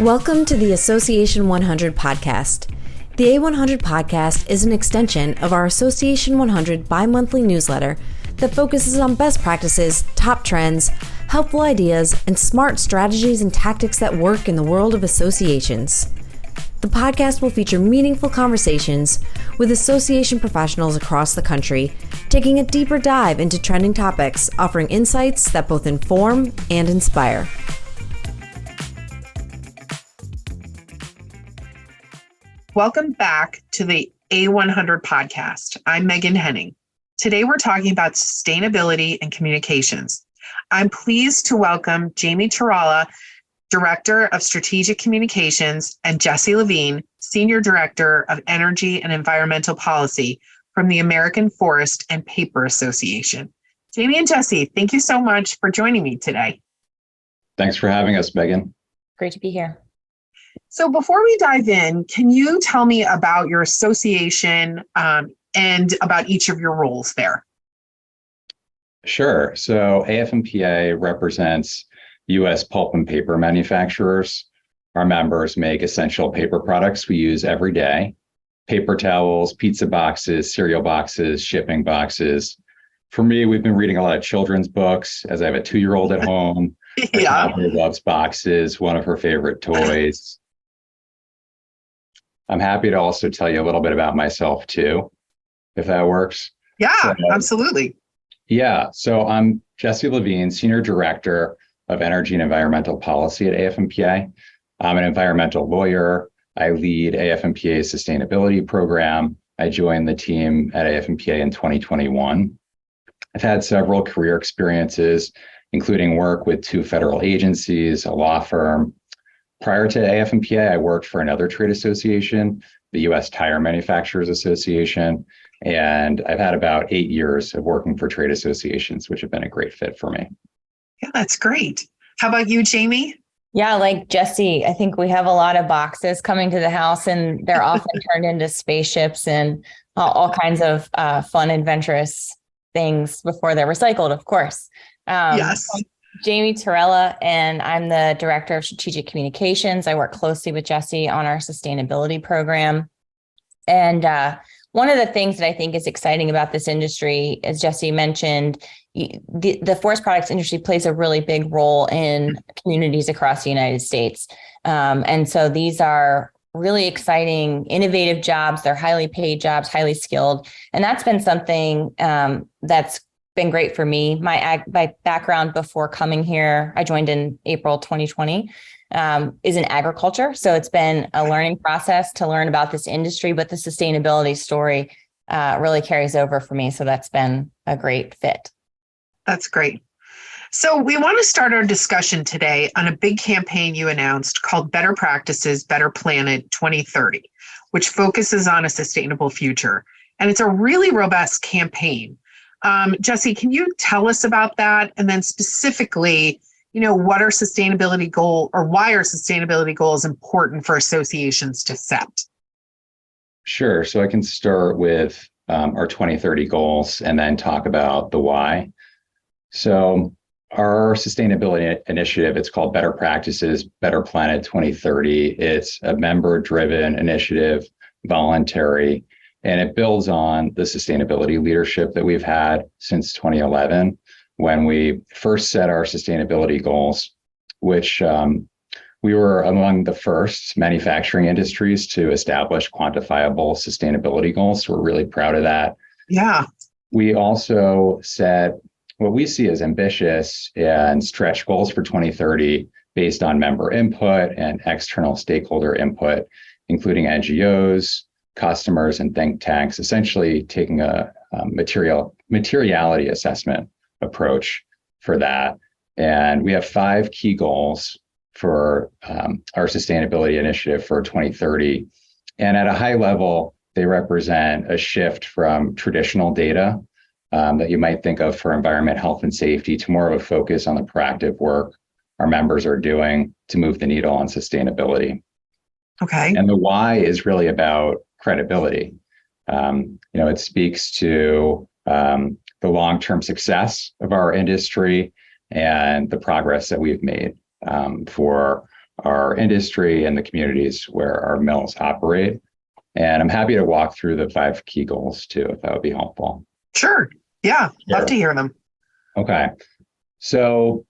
Welcome to the Association 100 podcast. The A100 podcast is an extension of our Association 100 bi-monthly newsletter that focuses on best practices, top trends, helpful ideas, and smart strategies and tactics that work in the world of associations. The podcast will feature meaningful conversations with association professionals across the country, taking a deeper dive into trending topics, offering insights that both inform and inspire. Welcome back to the A100 podcast. I'm Megan Henning. Today we're talking about sustainability and communications. I'm pleased to welcome Jamie Tiralla, Director of Strategic Communications, and Jesse Levine, Senior Director of Energy and Environmental Policy from the American Forest and Paper Association. Jamie and Jesse, thank you so much for joining me today. Thanks for having us, Megan. Great to be here. So before we dive in, can you tell me about your association and about each of your roles there? Sure. So AF&PA represents U.S. pulp and paper manufacturers. Our members make essential paper products we use every day: paper towels, pizza boxes, cereal boxes, shipping boxes. For me, we've been reading a lot of children's books as I have a 2-year-old at home. My toddler loves boxes, one of her favorite toys. I'm happy to also tell you a little bit about myself too, if that works. Yeah, absolutely. Yeah, so I'm Jesse Levine, Senior Director of Energy and Environmental Policy at AF&PA. I'm an environmental lawyer. I lead AF&PA's sustainability program. I joined the team at AF&PA in 2021. I've had several career experiences, including work with 2 federal agencies, a law firm. Prior to AF&PA, I worked for another trade association, the U.S. Tire Manufacturers Association, and I've had about 8 years of working for trade associations, which have been a great fit for me. Yeah, that's great. How about you, Jamie? Yeah, like Jesse, I think we have a lot of boxes coming to the house, and they're often turned into spaceships and all kinds of fun, adventurous things before they're recycled, of course. Yes. Jamie Tiralla, and I'm the Director of Strategic Communications. I work closely with Jesse on our sustainability program. And one of the things that I think is exciting about this industry, as Jesse mentioned, the forest products industry plays a really big role in communities across the United States. And so these are really exciting, innovative jobs. They're highly paid jobs, highly skilled. And that's been something that's been great for me. My background before coming here, I joined in April 2020, is in agriculture. So it's been a learning process to learn about this industry, but the sustainability story really carries over for me. So that's been a great fit. That's great. So we want to start our discussion today on a big campaign you announced called Better Practices, Better Planet 2030, which focuses on a sustainable future. And it's a really robust campaign. Jesse, can you tell us about that? And then specifically, what are sustainability goals, or why are sustainability goals important for associations to set? Sure. So I can start with our 2030 goals and then talk about the why. So our sustainability initiative, it's called Better Practices, Better Planet 2030. It's a member-driven initiative, voluntary, and it builds on the sustainability leadership that we've had since 2011, when we first set our sustainability goals, which we were among the first manufacturing industries to establish quantifiable sustainability goals. So we're really proud of that. Yeah. We also set what we see as ambitious and stretch goals for 2030 based on member input and external stakeholder input, including NGOs, customers, and think tanks, essentially taking a materiality assessment approach for that. And we have 5 key goals for our sustainability initiative for 2030. And at a high level, they represent a shift from traditional data that you might think of for environment, health, and safety to more of a focus on the proactive work our members are doing to move the needle on sustainability. Okay. And the why is really about credibility. It speaks to the long-term success of our industry and the progress that we've made for our industry and the communities where our mills operate. And I'm happy to walk through the 5 key goals too, if that would be helpful. Sure. Yeah. Love to hear them. Okay. So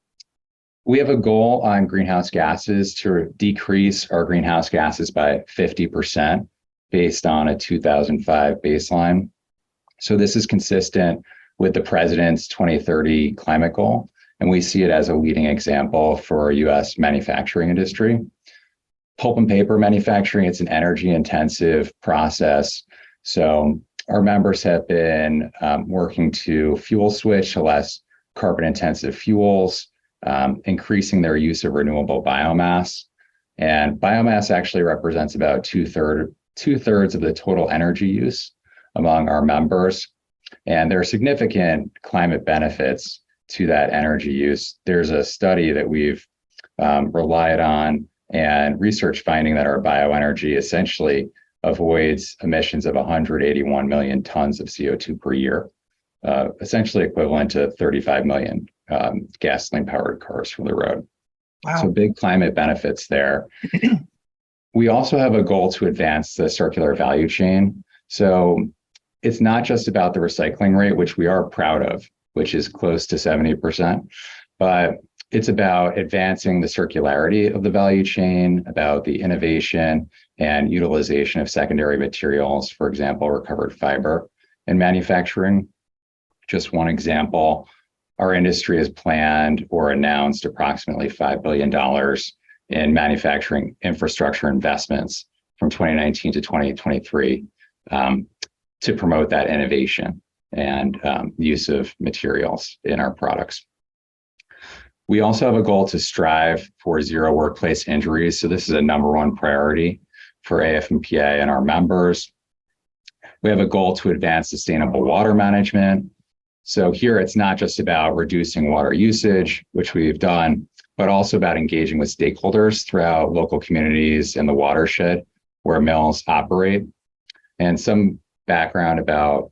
we have a goal on greenhouse gases to decrease our greenhouse gases by 50% based on a 2005 baseline. So this is consistent with the president's 2030 climate goal, and we see it as a leading example for U.S. manufacturing industry. Pulp and paper manufacturing, it's an energy intensive process. So our members have been working to fuel switch to less carbon intensive fuels, increasing their use of renewable biomass. And biomass actually represents about two-thirds of the total energy use among our members. And there are significant climate benefits to that energy use. There's a study that we've relied on and research finding that our bioenergy essentially avoids emissions of 181 million tons of CO2 per year, essentially equivalent to 35 million gasoline-powered cars from the road. Wow. So big climate benefits there. We also have a goal to advance the circular value chain. So it's not just about the recycling rate, which we are proud of, which is close to 70%, but it's about advancing the circularity of the value chain, about the innovation and utilization of secondary materials, for example, recovered fiber in manufacturing. Just one example, our industry has planned or announced approximately $5 billion in manufacturing infrastructure investments from 2019 to 2023 to promote that innovation and use of materials in our products. We also have a goal to strive for zero workplace injuries. So this is a number one priority for AF&PA and our members. We have a goal to advance sustainable water management. So here it's not just about reducing water usage, which we've done, but also about engaging with stakeholders throughout local communities and the watershed where mills operate. And some background about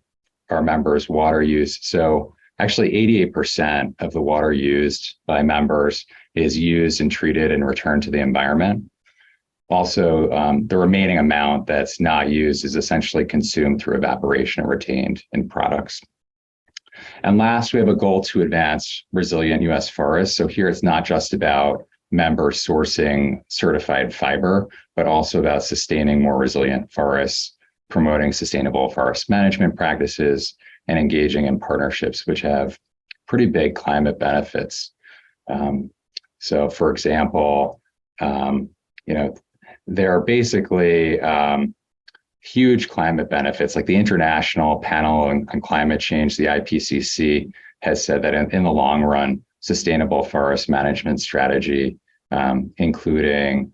our members' water use. So actually 88% of the water used by members is used and treated and returned to the environment. Also, the remaining amount that's not used is essentially consumed through evaporation and retained in products. And last, we have a goal to advance resilient U.S. forests. So here it's not just about members sourcing certified fiber, but also about sustaining more resilient forests, promoting sustainable forest management practices, and engaging in partnerships which have pretty big climate benefits. So for example, there are basically huge climate benefits, like the International Panel on Climate Change, the IPCC, has said that in the long run, sustainable forest management strategy, including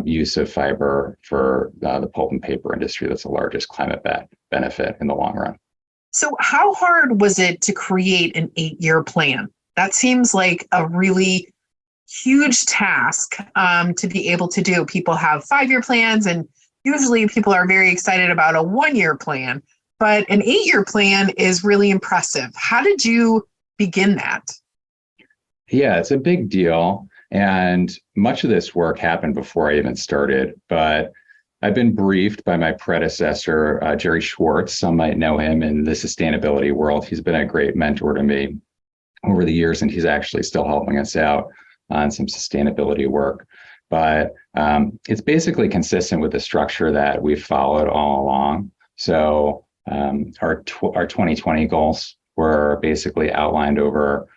use of fiber for the pulp and paper industry, that's the largest climate benefit in the long run. So how hard was it to create an 8-year plan? That seems like a really huge task to be able to do. People have 5-year plans, and usually people are very excited about a 1-year plan, but an 8-year plan is really impressive. How did you begin that? Yeah, it's a big deal. And much of this work happened before I even started, but I've been briefed by my predecessor, Jerry Schwartz. Some might know him in the sustainability world. He's been a great mentor to me over the years, and he's actually still helping us out on some sustainability work. But it's basically consistent with the structure that we've followed all along. So our 2020 goals were basically outlined over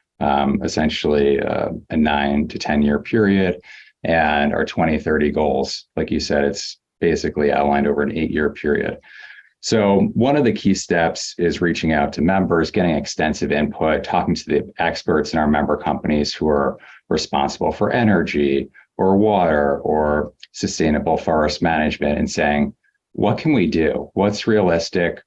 essentially a 9 to 10 year period. And our 2030 goals, like you said, it's basically outlined over an 8-year period. So one of the key steps is reaching out to members, getting extensive input, talking to the experts in our member companies who are responsible for energy or water or sustainable forest management, and saying, what can we do? What's realistic?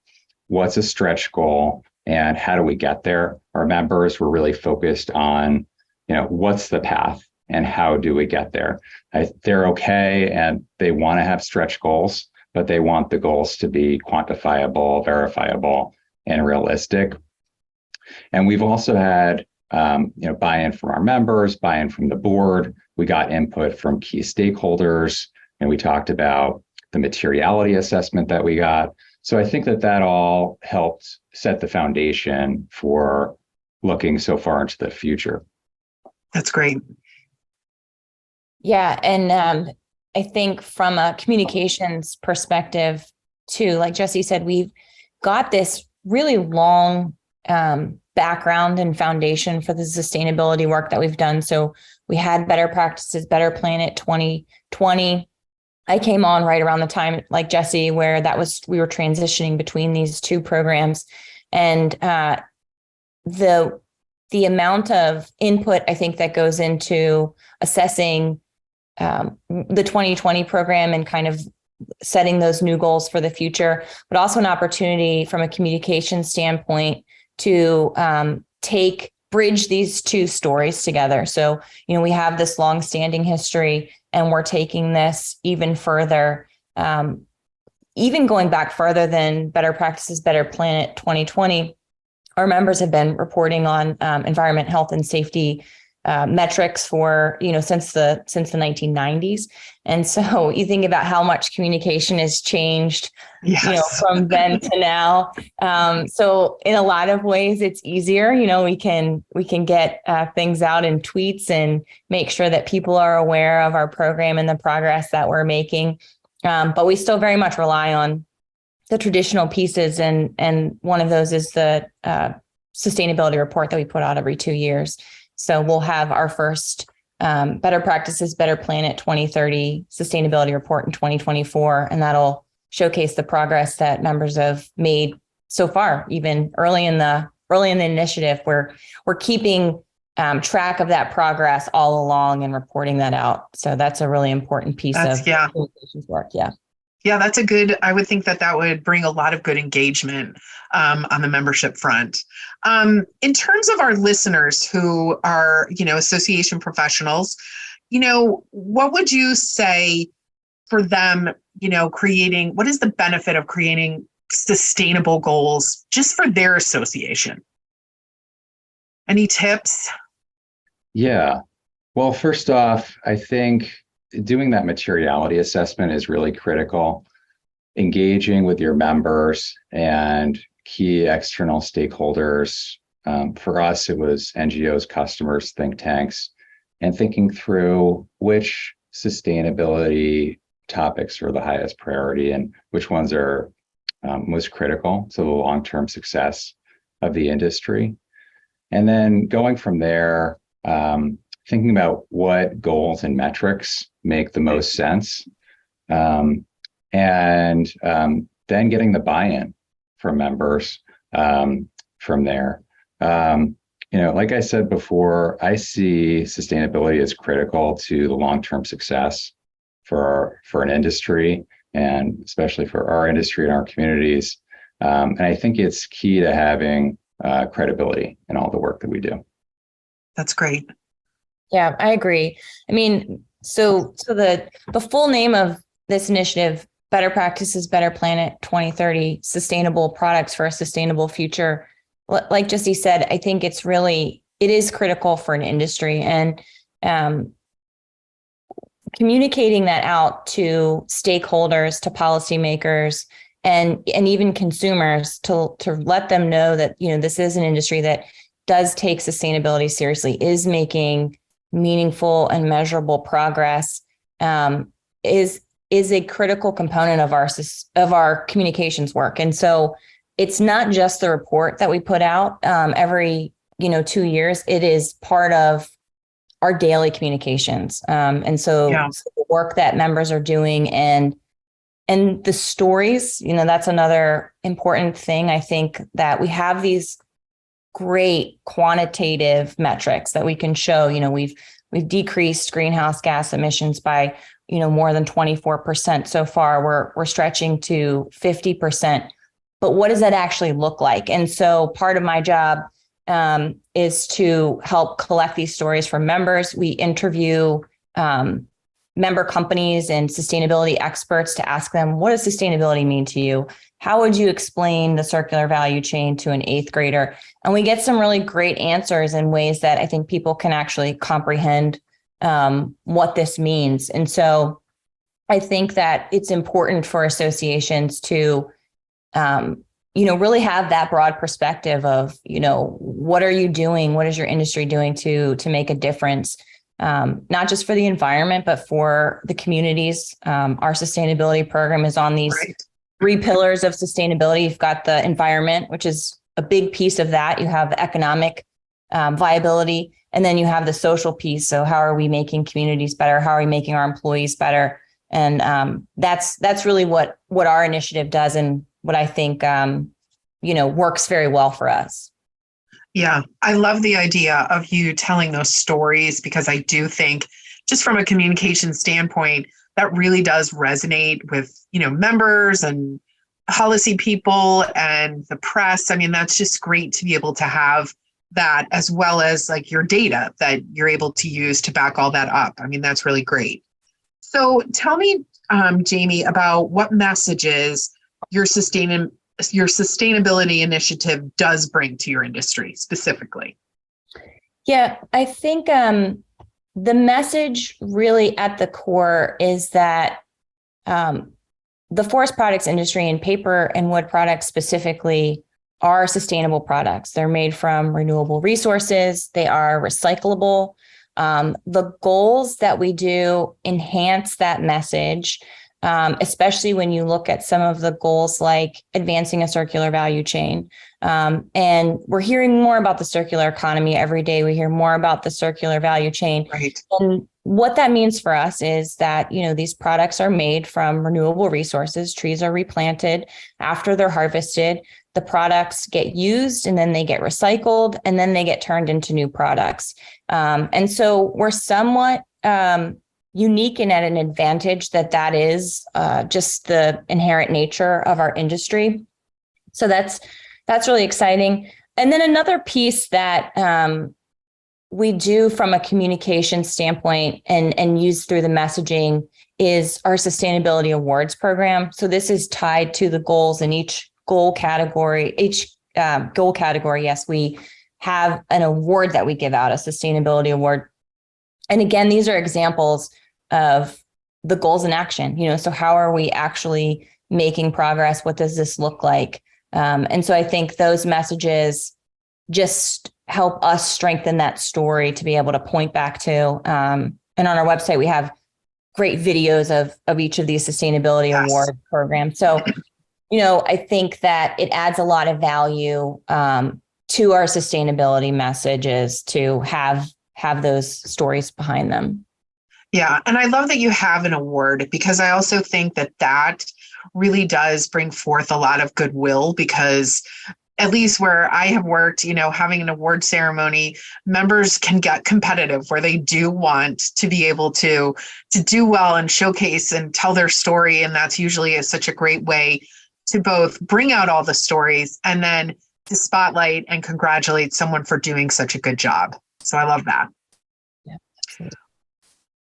What's a stretch goal? And how do we get there? Our members were really focused on, what's the path and how do we get there? They're okay, and they want to have stretch goals, but they want the goals to be quantifiable, verifiable, and realistic. And we've also had buy-in from our members, buy-in from the board. We got input from key stakeholders, and we talked about the materiality assessment that we got. So I think that all helped set the foundation for looking so far into the future. That's great. Yeah. And I think from a communications perspective too, like Jesse said, we've got this really long background and foundation for the sustainability work that we've done. So we had Better Practices, Better Planet 2020. I came on right around the time, like Jesse, where we were transitioning between these two programs. And the amount of input, I think, that goes into assessing the 2020 program and kind of setting those new goals for the future, but also an opportunity from a communication standpoint to bridge these two stories together. So, we have this long-standing history, and we're taking this even further, even going back further than Better Practices, Better Planet 2020. Our members have been reporting on environment, health, and safety metrics for, since the 1990s. And so you think about how much communication has changed, Yes. from then to now. So in a lot of ways, it's easier. We can get things out in tweets and make sure that people are aware of our program and the progress that we're making. But we still very much rely on the traditional pieces. And one of those is the sustainability report that we put out every 2 years. So we'll have our first Better Practices, Better Planet 2030 sustainability report in 2024, and that'll showcase the progress that members have made so far, even early in the initiative. We're keeping track of that progress all along and reporting that out. So that's a really important piece of communications work. Yeah. Yeah, I would think that would bring a lot of good engagement on the membership front. In terms of our listeners who are, association professionals, what would you say for them, what is the benefit of creating sustainable goals just for their association? Any tips? Yeah. Well, first off, I think doing that materiality assessment is really critical. Engaging with your members and key external stakeholders. For us, it was NGOs, customers, think tanks, and thinking through which sustainability topics are the highest priority and which ones are most critical to the long-term success of the industry. And then going from there, thinking about what goals and metrics make the most sense, and then getting the buy-in from members from there. Like I said before, I see sustainability as critical to the long-term success for an industry, and especially for our industry and our communities. And I think it's key to having credibility in all the work that we do. That's great. Yeah, I agree. I mean, so the full name of this initiative, Better Practices, Better Planet 2030, Sustainable Products for a Sustainable Future. Like Jesse said, I think it is critical for an industry, and communicating that out to stakeholders, to policymakers, and even consumers to let them know that, this is an industry that does take sustainability seriously, is making meaningful and measurable progress, is a critical component of our communications work. And so it's not just the report that we put out every 2 years. It is part of our daily communications. So the work that members are doing and the stories, that's another important thing. I think that we have these great quantitative metrics that we can show. We've decreased greenhouse gas emissions by more than 24% so far. We're stretching to 50%. But what does that actually look like? And so part of my job is to help collect these stories from members. We interview member companies and sustainability experts to ask them, what does sustainability mean to you? how would you explain the circular value chain to an eighth grader? And we get some really great answers in ways that I think people can actually comprehend what this means. And so I think that it's important for associations to, really have that broad perspective of, what are you doing? What is your industry doing to make a difference? Not just for the environment, but for the communities. Our sustainability program is on these three pillars of sustainability. You've got the environment, which is a big piece of that. You have the economic viability, and then you have the social piece. So how are we making communities better? How are we making our employees better? And that's really what our initiative does, and what I think works very well for us. Yeah, I love the idea of you telling those stories, because I do think, just from a communication standpoint, that really does resonate with, members and policy people and the press. I mean, that's just great to be able to have that, as well as like your data that you're able to use to back all that up. I mean, that's really great. So tell me, Jamie, about what messages your sustainability initiative does bring to your industry specifically. Yeah, I think the message really at the core is that the forest products industry, and paper and wood products specifically, are sustainable products. They're made from renewable resources. They are recyclable. The goals that we do enhance that message, especially when you look at some of the goals like advancing a circular value chain. And we're hearing more about the circular economy every day. We hear more about the circular value chain. Right. And what that means for us is that, these products are made from renewable resources. Trees are replanted after they're harvested. The products get used, and then they get recycled, and then they get turned into new products. And so we're somewhat unique and at an advantage that is just the inherent nature of our industry. So that's really exciting. And then another piece that we do from a communication standpoint and use through the messaging is our sustainability awards program. So this is tied to the goals in each goal category. Yes, we have an award that we give out, a sustainability award. And again, these are examples of the goals in action. So how are we actually making progress? What does this look like? And so I think those messages just help us strengthen that story to be able to point back to. And on our website, we have great videos of each of these sustainability award programs. So, I think that it adds a lot of value to our sustainability messages to have those stories behind them. Yeah. And I love that you have an award, because I also think that really does bring forth a lot of goodwill, because at least where I have worked, having an award ceremony, members can get competitive where they do want to be able to do well and showcase and tell their story. And that's usually such a great way to both bring out all the stories and then to spotlight and congratulate someone for doing such a good job. So I love that. Yeah, absolutely.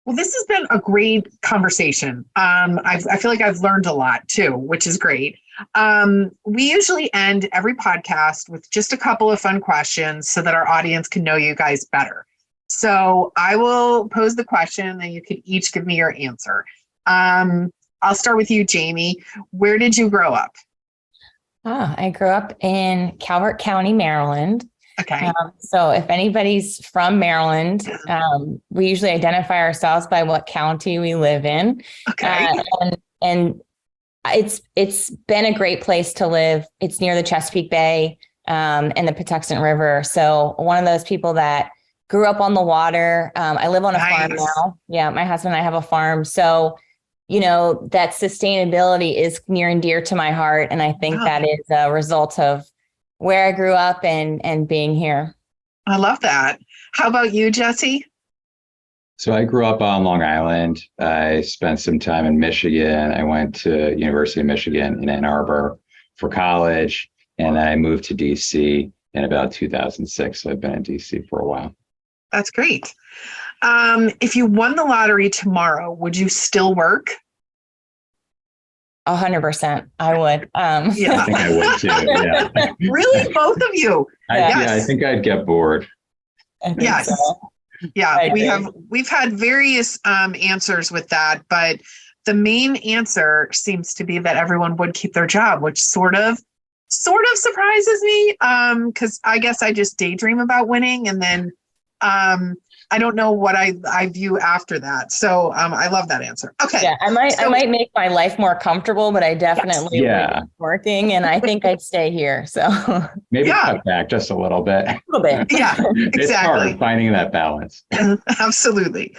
Well, this has been a great conversation. I feel like I've learned a lot too, which is great. We usually end every podcast with just a couple of fun questions so that our audience can know you guys better. So I will pose the question and you can each give me your answer. I'll start with you, Jamie. Where did you grow up? I grew up in Calvert County, Maryland. Okay. So if anybody's from Maryland, we usually identify ourselves by what county we live in. Okay. And it's been a great place to live. It's near the Chesapeake Bay and the Patuxent River. So one of those people that grew up on the water. I live on a farm now. Yeah, my husband and I have a farm. So that sustainability is near and dear to my heart. And I think that is a result of where I grew up and being here. I love that. How about you, Jesse? So I grew up on Long Island. I spent some time in Michigan. I went to University of Michigan in Ann Arbor for college. And then I moved to DC in about 2006. So I've been in DC for a while. That's great. If you won the lottery tomorrow, would you still work? 100%. I would. I Yeah. think I would too. Yeah. Really? Both of you? Yeah, Yes. I think I'd get bored. I think Yes. so. Yeah. I agree. We've had various answers with that, but the main answer seems to be that everyone would keep their job, which sort of surprises me. Because I guess I just daydream about winning, and then I don't know what I view after that. So I love that answer. Okay. Yeah, I might make my life more comfortable, but I definitely Yeah. like working, and I think I'd stay here. So Maybe Yeah. cut back just a little bit. a little bit. Yeah, It's exactly. hard finding that balance. Absolutely.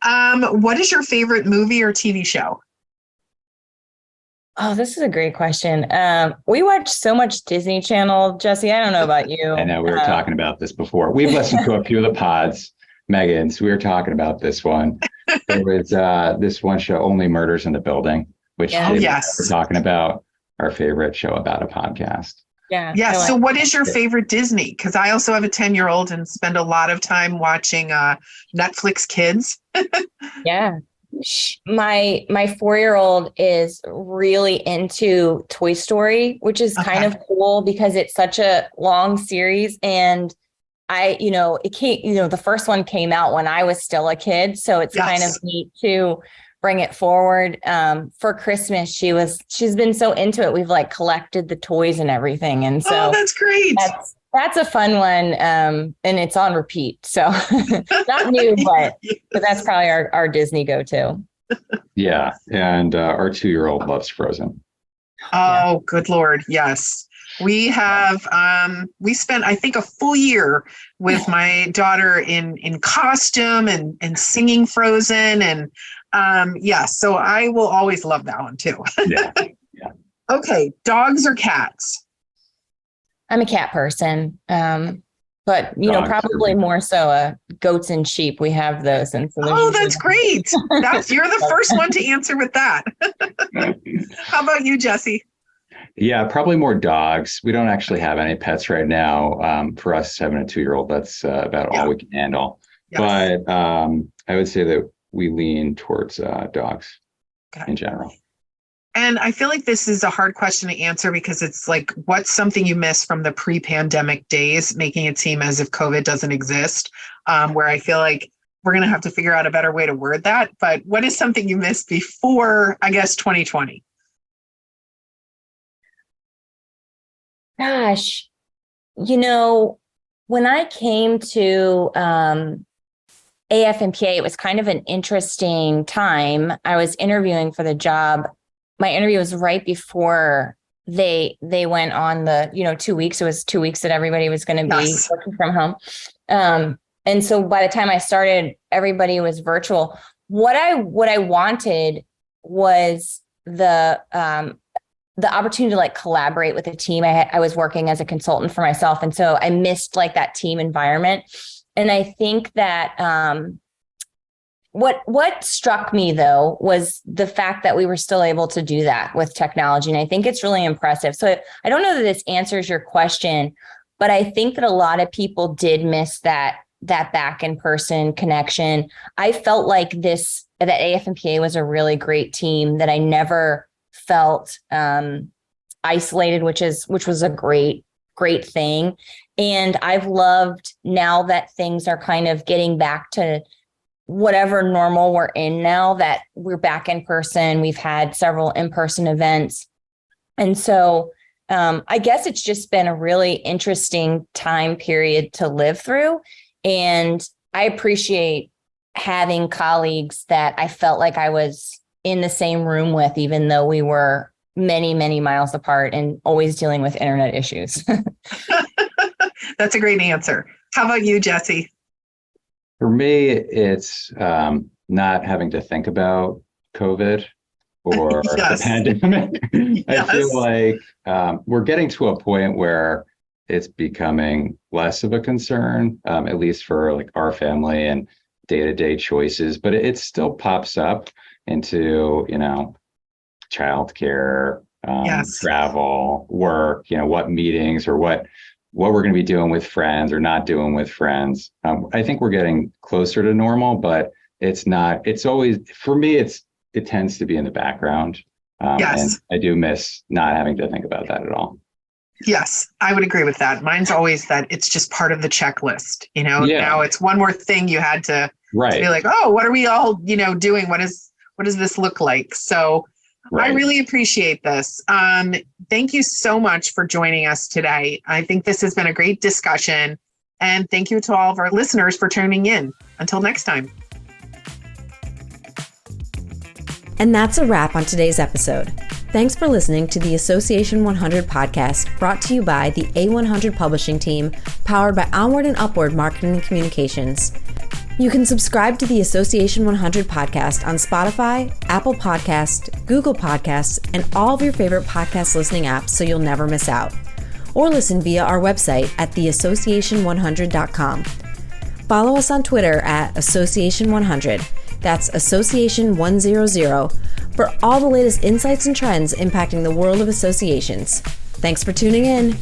What is your favorite movie or TV show? Oh, this is a great question. We watch so much Disney Channel, Jesse. I don't know about you. I know we were talking about this before. We've listened to a few of the pods, Megan. So we were talking about this one. There was this one show, Only Murders in the Building, which Yeah. Jim and I Yes. were talking about, our favorite show about a podcast. Yeah. Yeah. I like So what is your favorite Disney? Because I also have a 10-year-old and spend a lot of time watching Netflix Kids. Yeah. My 4-year-old is really into Toy Story, which is kind of cool because it's such a long series. And the first one came out when I was still a kid. So it's kind of neat to bring it forward. For Christmas, she's been so into it. We've like collected the toys and everything. And so that's great. That's a fun one. And it's on repeat. So not new, but that's probably our Disney go-to. Yeah. And our 2-year-old loves Frozen. Oh, good Lord. Yes. We have, we spent, I think, a full year with my daughter in costume and singing Frozen. And so I will always love that one too. Yeah. Okay. Dogs or cats? I'm a cat person, but Dogs probably more so goats and sheep. We have those, and so that's great. You're the first one to answer with that. How about you, Jesse? Yeah, probably more dogs. We don't actually have any pets right now. For us having a 2-year-old, that's about all we can handle. Yes. But I would say that we lean towards dogs in general. And I feel like this is a hard question to answer because it's like, what's something you miss from the pre-pandemic days, making it seem as if COVID doesn't exist, where I feel like we're going to have to figure out a better way to word that. But what is something you missed before, I guess, 2020? Gosh, when I came to AFNPA, it was kind of an interesting time. I was interviewing for the job. My interview was right before they went on the 2 weeks. It was 2 weeks that everybody was going to be working from home. And so by the time I started, everybody was virtual. What I wanted was the opportunity to like collaborate with a team. I was working as a consultant for myself. And so I missed like that team environment. And I think that what struck me though was the fact that we were still able to do that with technology. And I think it's really impressive. So I don't know that this answers your question, but I think that a lot of people did miss that back in person connection. I felt like that AFNPA was a really great team, that I never felt isolated, which was a great thing. And I've loved now that things are kind of getting back to whatever normal we're in now, that we're back in person. We've had several in-person events. And so I guess it's just been a really interesting time period to live through. And I appreciate having colleagues that I felt like I was in the same room with, even though we were many, many miles apart and always dealing with internet issues. That's a great answer. How about you, Jesse? For me, it's not having to think about COVID or the pandemic. I feel like we're getting to a point where it's becoming less of a concern, at least for like our family and day-to-day choices, but it still pops up into, childcare, travel, work, what meetings or what we're going to be doing with friends or not doing with friends. I think we're getting closer to normal, but it's always, for me, it tends to be in the background. Yes. And I do miss not having to think about that at all. Yes, I would agree with that. Mine's always that it's just part of the checklist. Now it's one more thing you had to be like, oh, what are we all, doing? What does this look like? So I really appreciate this. Thank you so much for joining us today. I think this has been a great discussion. And thank you to all of our listeners for tuning in. Until next time. And that's a wrap on today's episode. Thanks for listening to the Association 100 podcast, brought to you by the A100 publishing team, powered by Onward and Upward Marketing and Communications. You can subscribe to the Association 100 podcast on Spotify, Apple Podcasts, Google Podcasts, and all of your favorite podcast listening apps so you'll never miss out. Or listen via our website at theassociation100.com. Follow us on Twitter at Association100. That's Association100 for all the latest insights and trends impacting the world of associations. Thanks for tuning in.